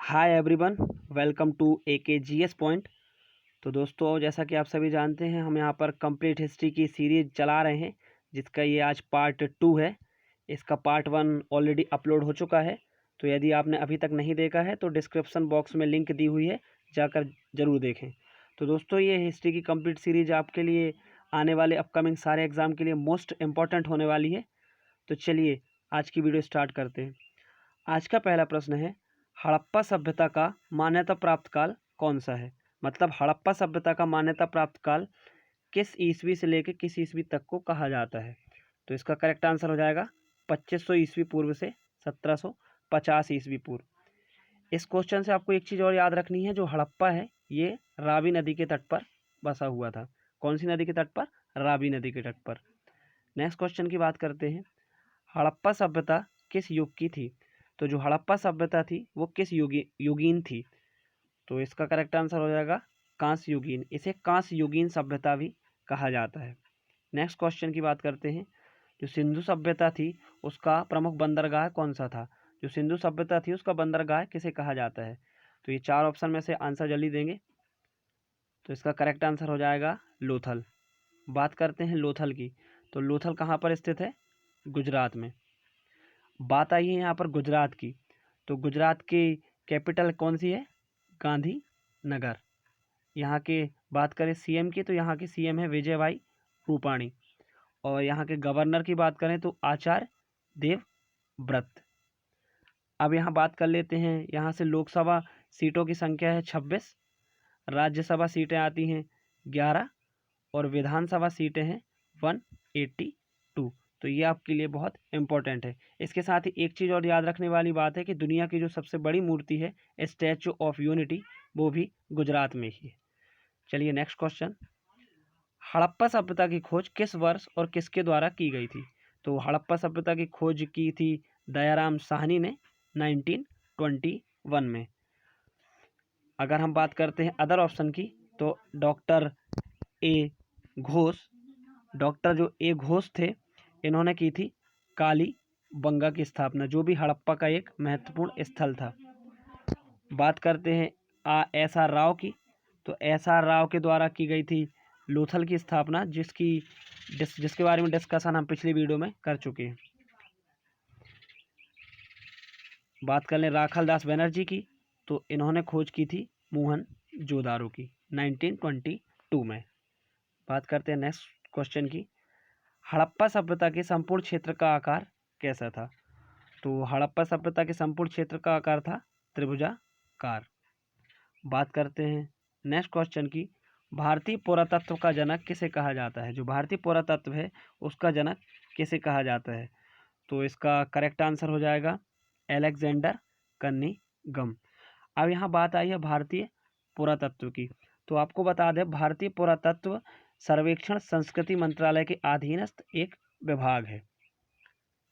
Hi everyone, welcome to AKGS point. तो दोस्तों, जैसा कि आप सभी जानते हैं, हम यहाँ पर कंप्लीट हिस्ट्री की सीरीज चला रहे हैं, जिसका ये आज पार्ट 2 है। इसका पार्ट 1 ऑलरेडी अपलोड हो चुका है। तो यदि आपने अभी तक नहीं देखा है तो डिस्क्रिप्शन बॉक्स में लिंक दी हुई है, जाकर ज़रूर देखें। तो दोस्तों, ये हिस्ट्री की कंप्लीट सीरीज आपके लिए आने वाले अपकमिंग सारे एग्ज़ाम के लिए मोस्ट इम्पॉर्टेंट होने वाली है। तो चलिए आज की वीडियो स्टार्ट करते हैं। आज का पहला प्रश्न है, हड़प्पा सभ्यता का मान्यता प्राप्त काल कौन सा है? मतलब हड़प्पा सभ्यता का मान्यता प्राप्त काल किस ईस्वी से लेकर किस ईस्वी तक को कहा जाता है? तो इसका करेक्ट आंसर हो जाएगा 2500 ईस्वी पूर्व से 1750 ईस्वी पूर्व। इस क्वेश्चन से आपको एक चीज़ और याद रखनी है, जो हड़प्पा है ये रावी नदी के तट पर बसा हुआ था। कौन सी नदी के तट पर? रावी नदी के तट पर। नेक्स्ट क्वेश्चन की बात करते हैं, हड़प्पा सभ्यता किस युग की थी? तो जो हड़प्पा सभ्यता थी वो किस युगीन थी? तो इसका करेक्ट आंसर हो जाएगा कांस्य युगीन। इसे कांस्य युगीन सभ्यता भी कहा जाता है। नेक्स्ट क्वेश्चन की बात करते हैं, जो सिंधु सभ्यता थी उसका प्रमुख बंदरगाह कौन सा था? जो सिंधु सभ्यता थी उसका बंदरगाह किसे कहा जाता है? तो ये 4 ऑप्शन में से आंसर जल्दी देंगे। तो इसका करेक्ट आंसर हो जाएगा लोथल। बात करते हैं लोथल की। तो लोथल कहाँ पर स्थित है? गुजरात में। बात आई है यहाँ पर गुजरात की। तो गुजरात की कैपिटल कौन सी है? गांधी नगर। यहाँ के बात करें सीएम की, तो यहाँ के सीएम है विजय भाई रूपाणी। और यहाँ के गवर्नर की बात करें तो आचार्य देवव्रत। अब यहाँ बात कर लेते हैं, यहाँ से लोकसभा सीटों की संख्या है 26, राज्यसभा सीटें आती हैं 11 और विधानसभा सीटें हैं 182। तो ये आपके लिए बहुत इम्पोर्टेंट है। इसके साथ ही एक चीज़ और याद रखने वाली बात है कि दुनिया की जो सबसे बड़ी मूर्ति है स्टैचू ऑफ यूनिटी, वो भी गुजरात में ही है। चलिए नेक्स्ट क्वेश्चन, हड़प्पा सभ्यता की खोज किस वर्ष और किसके द्वारा की गई थी? तो हड़प्पा सभ्यता की खोज की थी दयाराम साहनी ने 1921 में। अगर हम बात करते हैं अदर ऑप्शन की, तो डॉक्टर जो ए घोष थे, इन्होंने की थी काली बंगा की स्थापना, जो भी हड़प्पा का एक महत्वपूर्ण स्थल था। बात करते हैं SR राव की। तो SR राव के द्वारा की गई थी लोथल की स्थापना, जिसके बारे में डिस्कशन हम पिछली वीडियो में कर चुके हैं। बात कर लें राखाल दास बनर्जी की, तो इन्होंने खोज की थी मोहनजोदारो की 1922 में। बात करते हैं नेक्स्ट क्वेश्चन की, हड़प्पा सभ्यता के संपूर्ण क्षेत्र का आकार कैसा था? तो हड़प्पा सभ्यता के संपूर्ण क्षेत्र का आकार था त्रिभुजाकार। बात करते हैं नेक्स्ट क्वेश्चन की, भारतीय पुरातत्व का जनक किसे कहा जाता है? जो भारतीय पुरातत्व है उसका जनक किसे कहा जाता है? तो इसका करेक्ट आंसर हो जाएगा अलेक्जेंडर कनिंघम। अब यहाँ बात आई है भारतीय पुरातत्व की। तो आपको बता दें, भारतीय पुरातत्व सर्वेक्षण संस्कृति मंत्रालय के अधीनस्थ एक विभाग है।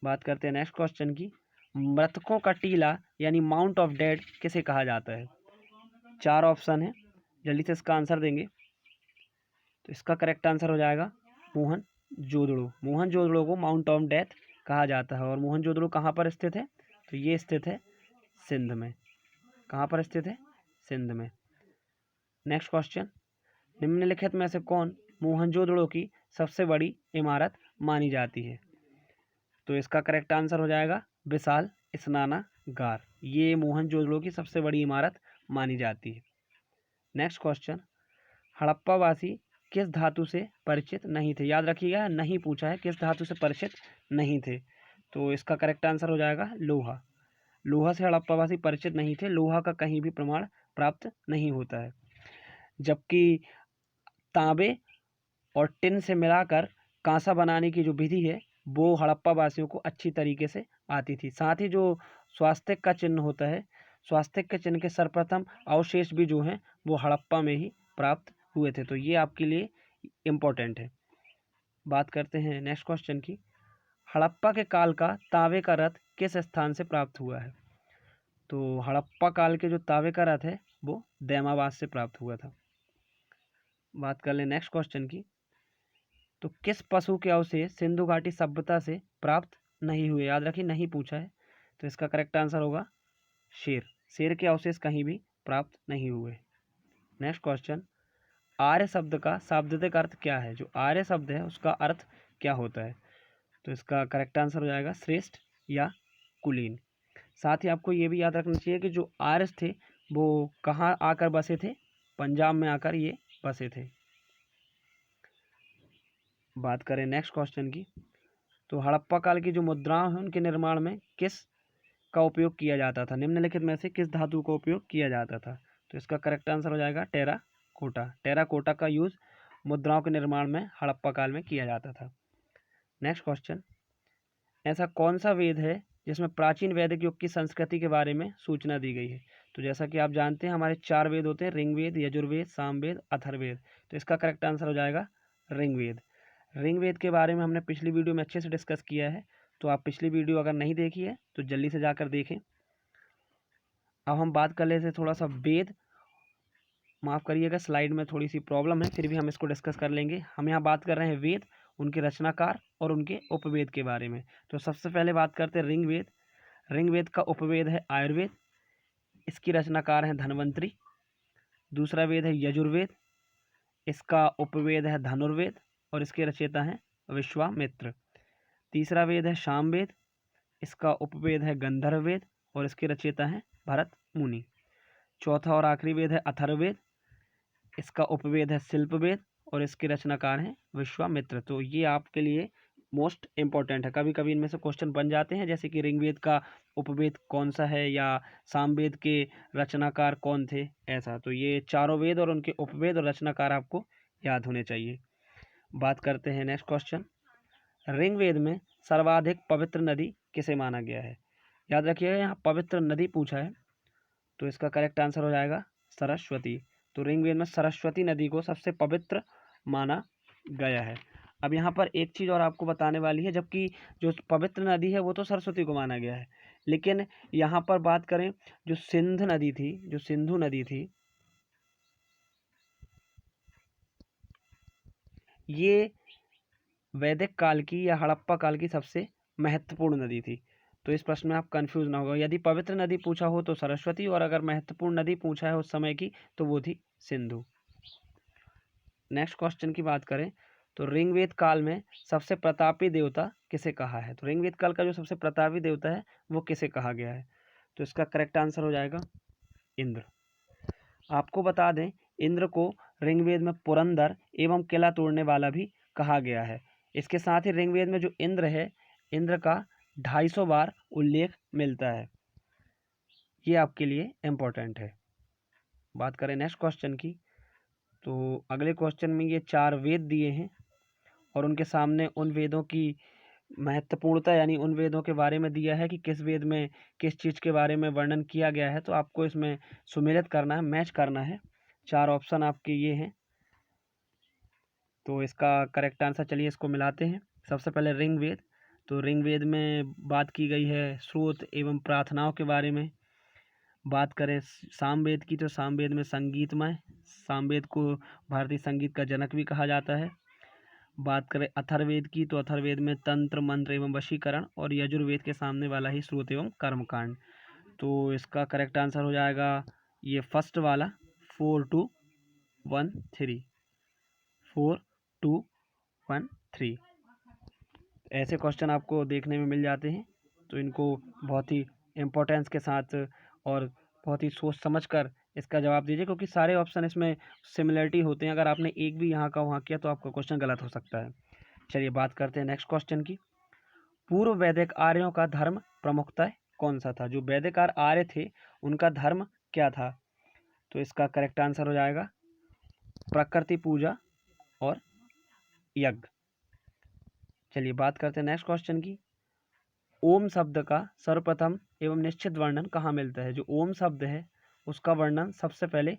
बात करते हैं नेक्स्ट क्वेश्चन की, मृतकों का टीला यानी माउंट ऑफ डेड किसे कहा जाता है? 4 ऑप्शन है, जल्दी से इसका आंसर देंगे। तो इसका करेक्ट आंसर हो जाएगा मोहनजोदड़ो। मोहनजोदड़ो को माउंट ऑफ डेथ कहा जाता है। और मोहनजोदड़ो कहाँ पर स्थित है? तो ये स्थित है सिंध में। कहाँ पर स्थित है? सिंध में। नेक्स्ट क्वेश्चन, निम्नलिखित में से कौन मोहनजोदड़ो की सबसे बड़ी इमारत मानी जाती है? तो इसका करेक्ट आंसर हो जाएगा विशाल स्नानागार। ये मोहनजोदड़ो की सबसे बड़ी इमारत मानी जाती है। नेक्स्ट क्वेश्चन, हड़प्पावासी किस धातु से परिचित नहीं थे? याद रखिएगा, नहीं पूछा है, किस धातु से परिचित नहीं थे। तो इसका करेक्ट आंसर हो जाएगा लोहा। लोहा से हड़प्पावासी परिचित नहीं थे। लोहा का कहीं भी प्रमाण प्राप्त नहीं होता है। जबकि तांबे और टिन से मिलाकर कांसा बनाने की जो विधि है वो हड़प्पा वासियों को अच्छी तरीके से आती थी। साथ ही जो स्वास्तिक का चिन्ह होता है, स्वास्तिक के चिन्ह के सर्वप्रथम अवशेष भी जो हैं वो हड़प्पा में ही प्राप्त हुए थे। तो ये आपके लिए इम्पोर्टेंट है। बात करते हैं नेक्स्ट क्वेश्चन की, हड़प्पा के काल का तांबे का रथ किस स्थान से प्राप्त हुआ है? तो हड़प्पा काल के जो तांबे का रथ है वो दैमाबाद से प्राप्त हुआ था। बात कर लें नेक्स्ट क्वेश्चन की, तो किस पशु के अवशेष सिंधु घाटी सभ्यता से प्राप्त नहीं हुए? याद रखिए, नहीं पूछा है। तो इसका करेक्ट आंसर होगा शेर। शेर के अवशेष कहीं भी प्राप्त नहीं हुए। नेक्स्ट क्वेश्चन, आर्य शब्द का शाब्दिक अर्थ क्या है? जो आर्य शब्द है उसका अर्थ क्या होता है? तो इसका करेक्ट आंसर हो जाएगा श्रेष्ठ या कुलीन। साथ ही आपको ये भी याद रखना चाहिए कि जो आर्य थे वो कहाँ आकर बसे थे? पंजाब में आकर ये बसे थे। बात करें नेक्स्ट क्वेश्चन की, तो हड़प्पा काल की जो मुद्राएं हैं उनके निर्माण में किस का उपयोग किया जाता था? निम्नलिखित में से किस धातु का उपयोग किया जाता था? तो इसका करेक्ट आंसर हो जाएगा टेराकोटा। टेराकोटा का यूज मुद्राओं के निर्माण में हड़प्पा काल में किया जाता था। नेक्स्ट क्वेश्चन, ऐसा कौन सा वेद है जिसमें प्राचीन वैदिक युग की संस्कृति के बारे में सूचना दी गई है? तो जैसा कि आप जानते हैं हमारे 4 वेद होते हैं, ऋग्वेद, यजुर्वेद, सामवेद, अथर्ववेद। तो इसका करेक्ट आंसर हो जाएगा ऋग्वेद। ऋग्वेद के बारे में हमने पिछली वीडियो में अच्छे से डिस्कस किया है, तो आप पिछली वीडियो अगर नहीं देखी है तो जल्दी से जाकर देखें। अब हम बात कर लेते हैं थोड़ा सा वेद, माफ़ करिएगा स्लाइड में थोड़ी सी प्रॉब्लम है, फिर भी हम इसको डिस्कस कर लेंगे। हम यहाँ बात कर रहे हैं वेद, उनके रचनाकार और उनके उपवेद के बारे में। तो सबसे पहले बात करते हैं ऋग्वेद। ऋग्वेद का उपवेद है आयुर्वेद, इसकी रचनाकार हैं धन्वंतरी। दूसरा वेद है यजुर्वेद, इसका उपवेद है धनुर्वेद और इसके रचयिता हैं विश्वामित्र। तीसरा वेद है सामवेद, इसका उपवेद है गंधर्ववेद और इसके रचयिता हैं भरत मुनि। चौथा और आखिरी वेद है अथर्ववेद, इसका उपवेद है शिल्पवेद और इसके रचनाकार हैं विश्वामित्र। तो ये आपके लिए मोस्ट इम्पॉर्टेंट है, कभी कभी इनमें से क्वेश्चन बन जाते हैं, जैसे कि ऋग्वेद का उपवेद कौन सा है या सामवेद के रचनाकार कौन थे, ऐसा। तो ये चारों वेद और उनके उपवेद और रचनाकार आपको याद होने चाहिए। बात करते हैं नेक्स्ट क्वेश्चन, ऋग्वेद में सर्वाधिक पवित्र नदी किसे माना गया है? याद रखिएगा यहाँ पवित्र नदी पूछा है, तो इसका करेक्ट आंसर हो जाएगा सरस्वती। तो ऋग्वेद में सरस्वती नदी को सबसे पवित्र माना गया है। अब यहाँ पर एक चीज़ और आपको बताने वाली है, जबकि जो पवित्र नदी है वो तो सरस्वती को माना गया है, लेकिन यहाँ पर बात करें जो सिंधु नदी थी, जो सिंधु नदी थी, ये वैदिक काल की या हड़प्पा काल की सबसे महत्वपूर्ण नदी थी। तो इस प्रश्न में आप कंफ्यूज ना होगा, यदि पवित्र नदी पूछा हो तो सरस्वती, और अगर महत्वपूर्ण नदी पूछा है उस समय की तो वो थी सिंधु। नेक्स्ट क्वेश्चन की बात करें तो ऋग्वेद काल में सबसे प्रतापी देवता किसे कहा है? तो ऋग्वेद काल का जो सबसे प्रतापी देवता है वो किसे कहा गया है? तो इसका करेक्ट आंसर हो जाएगा इंद्र। आपको बता दें इंद्र को ऋग्वेद में पुरंदर एवं किला तोड़ने वाला भी कहा गया है। इसके साथ ही ऋग्वेद में जो इंद्र है, इंद्र का 250 बार उल्लेख मिलता है, ये आपके लिए इम्पोर्टेंट है। बात करें नेक्स्ट क्वेश्चन की, तो अगले क्वेश्चन में ये 4 वेद दिए हैं और उनके सामने उन वेदों की महत्वपूर्णता यानी उन वेदों के बारे में दिया है कि किस वेद में किस चीज़ के बारे में वर्णन किया गया है। तो आपको इसमें सुमेलित करना है, मैच करना है। 4 ऑप्शन आपके ये हैं, तो इसका करेक्ट आंसर चलिए इसको मिलाते हैं। सबसे पहले ऋग्वेद, तो ऋग्वेद में बात की गई है स्रोत एवं प्रार्थनाओं के बारे में। बात करें सामवेद की, तो सामवेद में संगीतमय, सामवेद को भारतीय संगीत का जनक भी कहा जाता है। बात करें अथर्ववेद की, तो अथर्ववेद में तंत्र मंत्र एवं वशीकरण, और यजुर्वेद के सामने वाला ही श्रुत एवं कर्मकांड। तो इसका करेक्ट आंसर हो जाएगा ये फर्स्ट वाला 4 2 1 3, 4 2 1 3। ऐसे क्वेश्चन आपको देखने में मिल जाते हैं, तो इनको बहुत ही इम्पोर्टेंस के साथ और बहुत ही सोच समझकर इसका जवाब दीजिए, क्योंकि सारे ऑप्शन इसमें सिमिलरिटी होते हैं। अगर आपने एक भी यहाँ का वहाँ किया तो आपका क्वेश्चन गलत हो सकता है। चलिए बात करते हैं नेक्स्ट क्वेश्चन की, पूर्व वैदिक आर्यों का धर्म प्रमुखतः कौन सा था? जो वैदिक आर्य थे उनका धर्म क्या था? तो इसका करेक्ट आंसर हो जाएगा प्रकृति पूजा और यज्ञ। चलिए बात करते हैं नेक्स्ट क्वेश्चन की, ओम शब्द का सर्वप्रथम एवं निश्चित वर्णन कहाँ मिलता है? जो ओम शब्द है उसका वर्णन सबसे पहले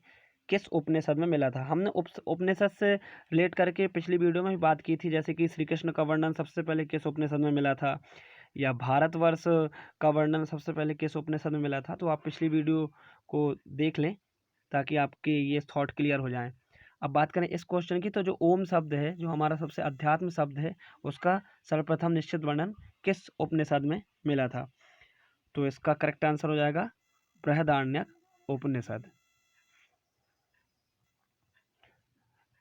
किस उपनिषद में मिला था? हमने उपनिषद से रिलेट करके पिछली वीडियो में भी बात की थी, जैसे कि श्री कृष्ण का वर्णन सबसे पहले किस उपनिषद में मिला था, या भारतवर्ष का वर्णन सबसे पहले किस उपनिषद में मिला था। तो आप पिछली वीडियो को देख लें ताकि आपके ये थॉट क्लियर हो जाएं। अब बात करें इस क्वेश्चन की, तो जो ओम शब्द है, जो हमारा सबसे अध्यात्म शब्द है, उसका सर्वप्रथम निश्चित वर्णन किस उपनिषद में मिला था? तो इसका करेक्ट आंसर हो जाएगा बृहदारण्यक उपनिषद।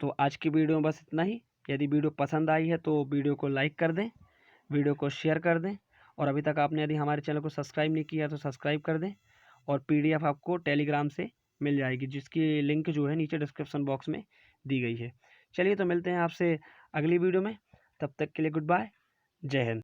तो आज की वीडियो में बस इतना ही। यदि वीडियो पसंद आई है तो वीडियो को लाइक कर दें, वीडियो को शेयर कर दें, और अभी तक आपने यदि हमारे चैनल को सब्सक्राइब नहीं किया तो सब्सक्राइब कर दें। और PDF आपको टेलीग्राम से मिल जाएगी, जिसकी लिंक जो है नीचे डिस्क्रिप्शन बॉक्स में दी गई है। चलिए तो मिलते हैं आपसे अगली वीडियो में, तब तक के लिए गुड बाय, जय हिंद।